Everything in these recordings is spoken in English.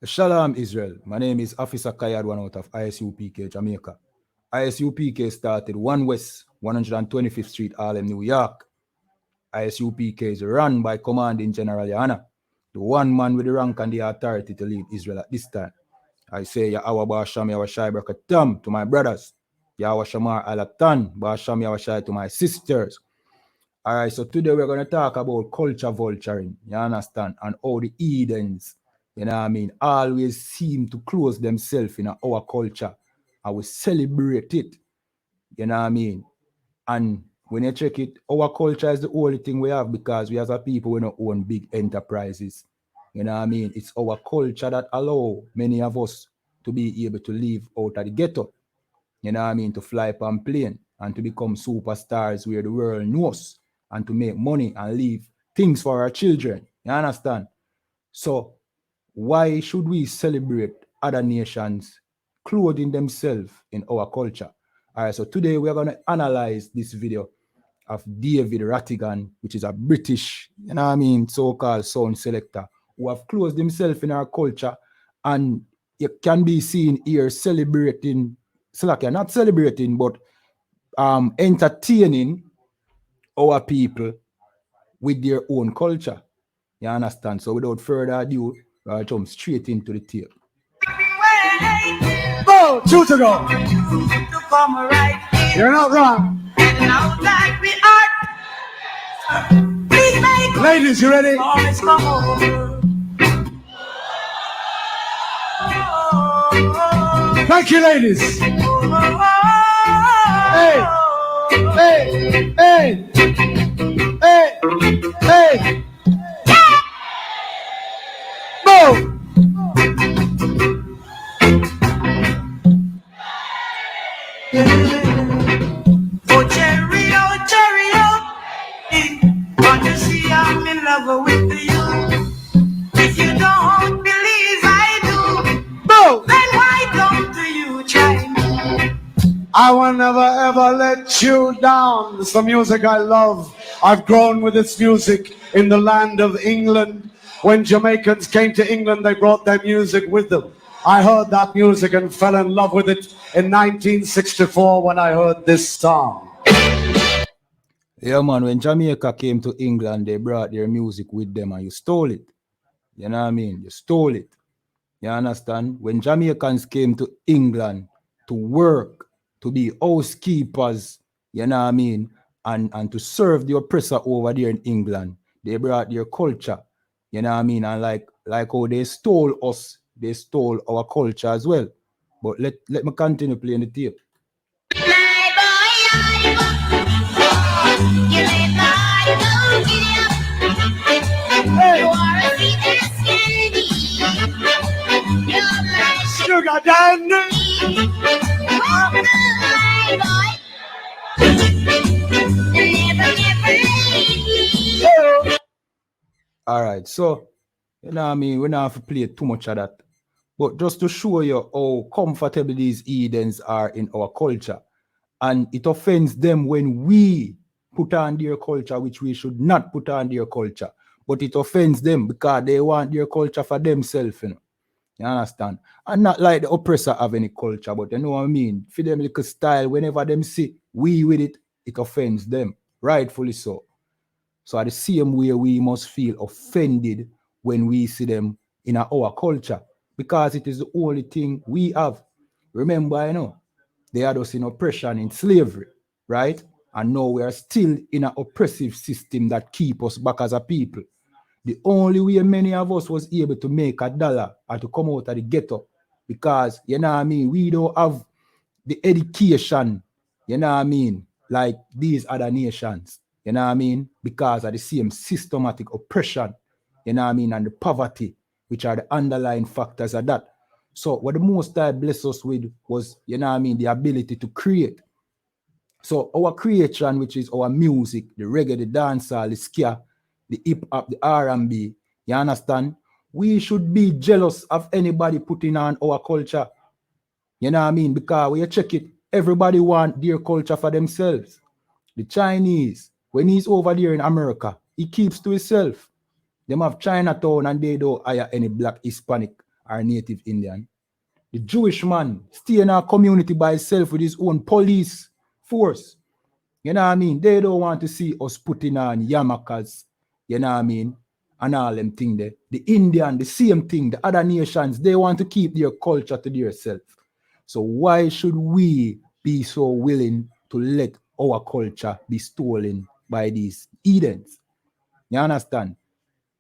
Shalom, Israel. My name is Officer Kayad, one out of I.S.U.P.K, Jamaica. I.S.U.P.K started 1 West, 125th Street, Harlem, New York. I.S.U.P.K is run by Commanding General YAHANNA, the one man with the rank and the authority to lead Israel at this time. I say, Yahweh Basham Yahweh Brakatam to my brothers, Yahweh Shamar Alatan, Basham Yahweh to my sisters. All right, so today we're going to talk about culture vulturing, you understand, and how the Edens, you know what I mean, always seem to close themselves in our culture and we celebrate it, you know what I mean. And when you check it, our culture is the only thing we have because we as a people, we don't own big enterprises, you know what I mean. It's our culture that allow many of us to be able to live out of the ghetto, you know what I mean, to fly on plane and to become superstars where the world knows and to make money and leave things for our children. You understand? So why should we celebrate other nations clothing themselves in our culture? All right, so today we're going to analyze this video of David Rodigan, which is a British, you know what I mean, so-called sound selector, who have closed himself in our culture, and you can be seen here celebrating, Selector, not celebrating, but entertaining our people with their own culture. You understand? So without further ado, I'll jump straight into the tape. Go, 2 to go. You're not wrong. Ladies, you ready? Thank you, ladies. Hey, hey, hey, hey, hey. Move. Oh, cherry, want to see I'm in love with you. If you don't believe I do, Move. then why don't you try me? I will never ever let you down. It's the music I love. I've grown with this music in the land of England. When Jamaicans came to England, they brought their music with them. I heard that music and fell in love with it in 1964 when I heard this song. Yeah, man, when Jamaica came to England, they brought their music with them and you stole it. You know what I mean? You stole it. You understand? When Jamaicans came to England to work, to be housekeepers, you know what I mean, and to serve the oppressor over there in England, they brought their culture, you know what I mean, and like how they stole us, they stole our culture as well. But let me continue playing the tape. Sugar Dan. All right, so you know what I mean, we don't have to play too much of that. But just to show you how comfortable these Edens are in our culture. And it offends them when we put on their culture, which we should not put on their culture. But it offends them because they want their culture for themselves, you know. You understand? And not like the oppressor have any culture, but you know what I mean? For them little style, whenever them see we with it, it offends them. Rightfully so. So at the same way, we must feel offended when we see them in our culture, because it is the only thing we have. Remember, you know, they had us in oppression, in slavery, right? And now we are still in an oppressive system that keep us back as a people. The only way many of us was able to make a dollar or to come out of the ghetto, because, you know what I mean, we don't have the education, you know what I mean, like these other nations, you know what I mean, because of the same systematic oppression, you know what I mean, and the poverty, which are the underlying factors of that. So what the Most High blessed us with was, you know what I mean, the ability to create. So our creation, which is our music, the reggae, the dancehall, the ska, the hip hop, the R&B, you understand? We should be jealous of anybody putting on our culture. You know what I mean? Because when you check it, everybody want their culture for themselves. The Chinese, when he's over there in America, he keeps to himself. Them have Chinatown and they don't hire any black Hispanic are native Indian. The Jewish man stay in our community by himself with his own police force. You know what I mean? They don't want to see us putting on yarmulkes, you know what I mean? And all them things there. The Indian, the same thing, the other nations, they want to keep their culture to themselves. So why should we be so willing to let our culture be stolen by these heathens? You understand?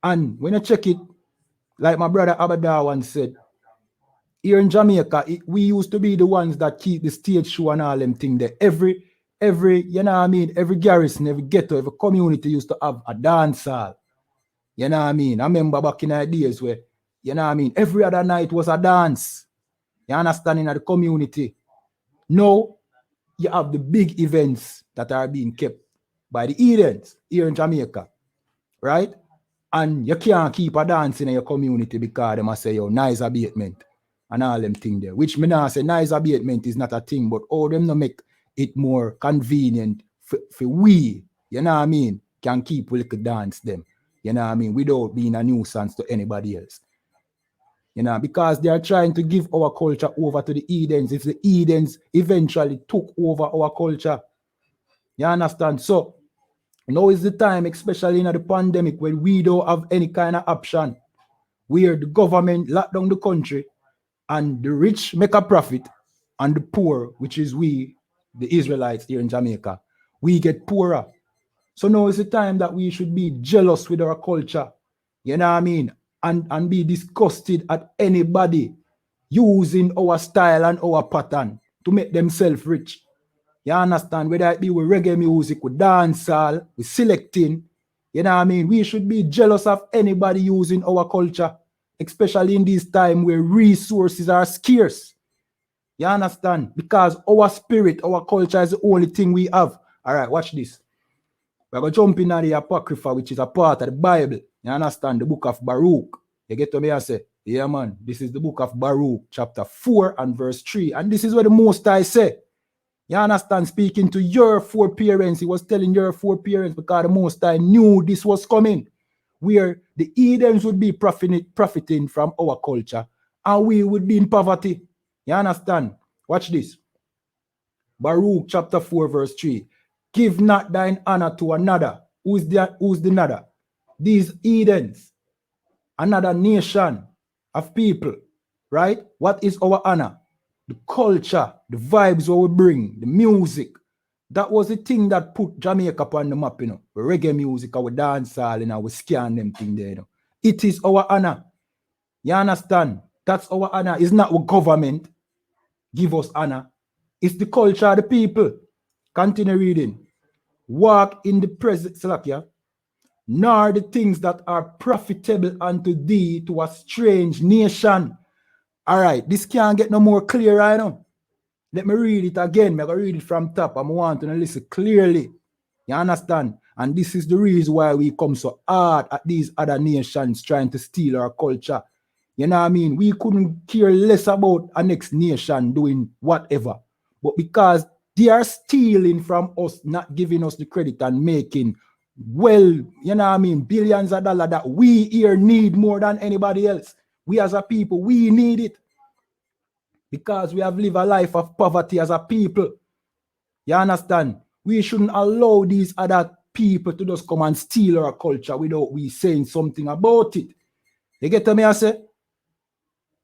And when you check it, like my brother Abada once said, here in Jamaica, we used to be the ones that keep the stage show and all them things there. Every, you know what I mean, every garrison, every ghetto, every community used to have a dance hall. You know what I mean? I remember back in the days where, you know what I mean, every other night was a dance. You understand, in the community. Now, you have the big events that are being kept by the heathens here in Jamaica, right? And you can't keep a dance in your community because they must say, yo, nice abatement and all them things there. Which me now say nice abatement is not a thing, but all them to make it more convenient for we, you know what I mean, can keep a little dance them, you know what I mean, without being a nuisance to anybody else. You know, because they are trying to give our culture over to the heathens. If the heathens eventually took over our culture, you understand? So now is the time, especially in the pandemic, when we don't have any kind of option, where the government lock down the country and the rich make a profit and the poor, which is we, the Israelites here in Jamaica, we get poorer. So now is the time that we should be jealous with our culture, you know what I mean, and be disgusted at anybody using our style and our pattern to make themselves rich. You understand? Whether it be with reggae music, with dancehall, with selecting, you know what I mean? We should be jealous of anybody using our culture, especially in this time where resources are scarce. You understand? Because our spirit, our culture is the only thing we have. All right, watch this. We're going to jump in on the Apocrypha, which is a part of the Bible. You understand? The book of Baruch. You get to me and say, yeah, man, this is the book of Baruch, chapter 4 and verse 3. And this is what the Most High say. You understand? Speaking to your foreparents, he was telling your foreparents because the Most High knew this was coming, where the heathens would be profiting from our culture and we would be in poverty. You understand? Watch this. Baruch chapter 4 verse 3. Give not thine honor to another. Who's the another? These heathens, another nation of people, right? What is our honor? The culture, the vibes what we bring, the music. That was the thing that put Jamaica on the map, you know. Reggae music, our dancehall, you know, we scan them thing there, you know. It is our honor. You understand? That's our honor. It's not what government give us honor. It's the culture of the people. Continue reading. Walk in the present, Selector, nor the things that are profitable unto thee to a strange nation. All right, this can't get no more clear right now. Let me read it again. I'm going to read it from top. I want to listen clearly. You understand? And this is the reason why we come so hard at these other nations trying to steal our culture. You know what I mean? We couldn't care less about a next nation doing whatever. But because they are stealing from us, not giving us the credit and making, well, you know what I mean, billions of dollars that we here need more than anybody else. We as a people, we need it. Because we have lived a life of poverty as a people. You understand? We shouldn't allow these other people to just come and steal our culture without we saying something about it. You get to me, I say?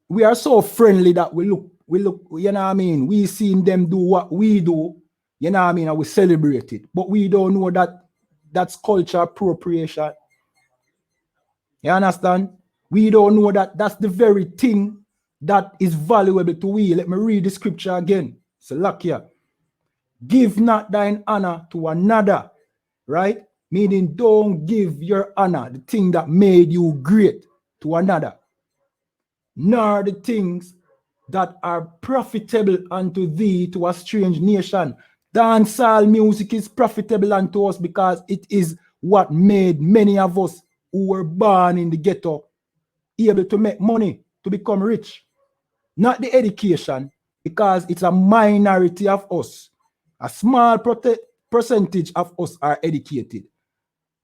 We are so friendly that we look, you know what I mean? We seen them do what we do, you know what I mean? And we celebrate it. But we don't know that that's culture appropriation. You understand? We don't know that that's the very thing that is valuable to we. Let me read the scripture again. Selector. Give not thine honor to another, right? Meaning don't give your honor, the thing that made you great, to another. Nor the things that are profitable unto thee to a strange nation. Dancehall music is profitable unto us because it is what made many of us who were born in the ghetto able to make money, to become rich. Not the education, because it's a minority of us. A small percentage of us are educated.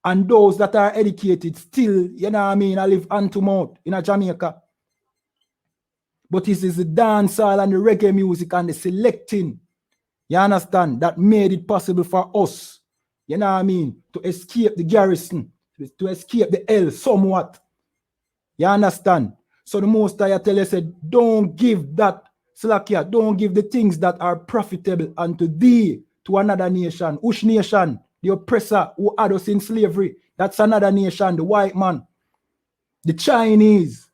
And those that are educated still, you know what I mean, I live hand to mouth in a Jamaica. But it is the dancehall and the reggae music and the selecting, you understand, that made it possible for us, you know what I mean, to escape the garrison, to escape the hell somewhat. You understand? So the Most High tell you, said, don't give that, Selector, don't give the things that are profitable unto thee to another nation. Which nation? The oppressor who had us in slavery. That's another nation, the white man. The Chinese,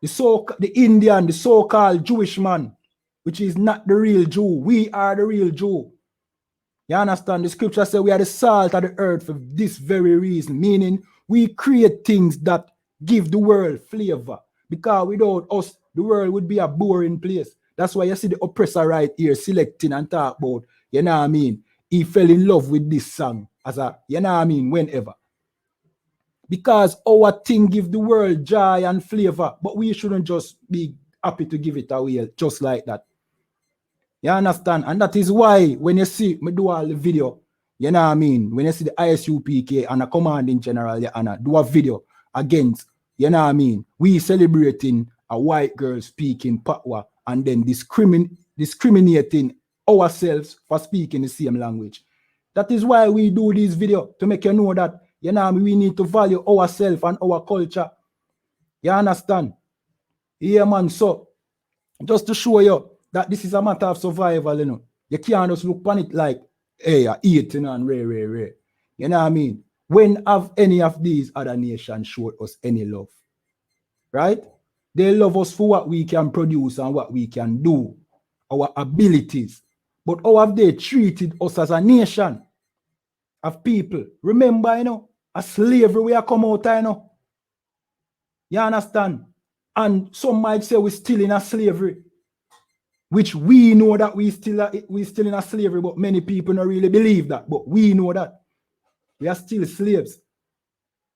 the Indian, the so-called Jewish man, which is not the real Jew. We are the real Jew. You understand? The scripture says we are the salt of the earth for this very reason, meaning we create things that give the world flavor. Because without us, the world would be a boring place. That's why you see the oppressor right here selecting and talk about, you know what I mean? He fell in love with this song as a, you know what I mean, whenever. Because our thing give the world joy and flavor, but we shouldn't just be happy to give it away just like that. You understand? And that is why when you see me do all the video, you know what I mean? When you see the I.S.U.P.K and a commanding general, Johanna, do a video against, you know what I mean? We celebrating a white girl speaking Patwa and then discriminating ourselves for speaking the same language. That is why we do this video, to make you know that, you know, we need to value ourselves and our culture. You understand? Yeah, man. So, just to show you that this is a matter of survival, you know. You can't just look on it like, hey, I eat, you know, and rare. You know what I mean? When have any of these other nations showed us any love? Right? They love us for what we can produce and what we can do, our abilities. But how have they treated us as a nation of people? Remember, you know, a slavery we are come out, you know. You understand? And some might say we're still in a slavery, which we know that we still in a slavery, but many people don't really believe that. But we know that we are still slaves.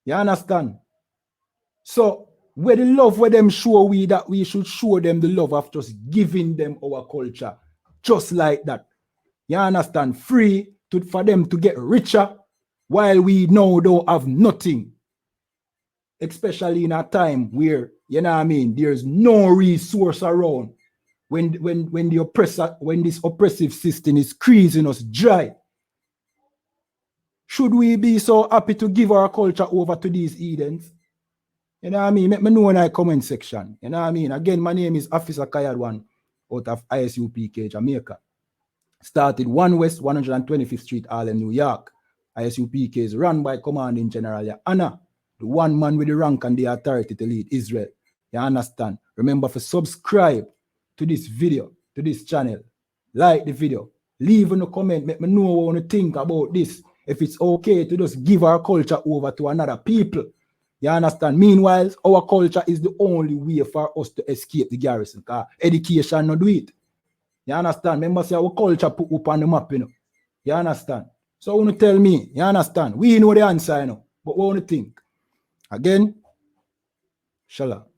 You understand? So where the love where them show we that we should show them the love of just giving them our culture, just like that. You understand? Free for them to get richer while we now don't have nothing. Especially in a time where, you know what I mean, there's no resource around. When this oppressive system is squeezing us dry. Should we be so happy to give our culture over to these heathens? You know what I mean? Let me know in the comment section. You know what I mean? Again, my name is Officer Kayadwan out of I.S.U.P.K, Jamaica. Started 1 West 125th Street, Harlem, New York. I.S.U.P.K is run by Commanding General JAHANNA, the one man with the rank and the authority to lead Israel. You understand? Remember to subscribe to this video, to this channel. Like the video. Leave in a comment. Let me know what you think about this. If it's okay to just give our culture over to another people. You understand? Meanwhile, our culture is the only way for us to escape the garrison. Because education not do it. You understand? Remember, say our culture put up on the map, you know. You understand? So when you tell me, you understand? We know the answer, you know. But what do you think? Again, Shalom.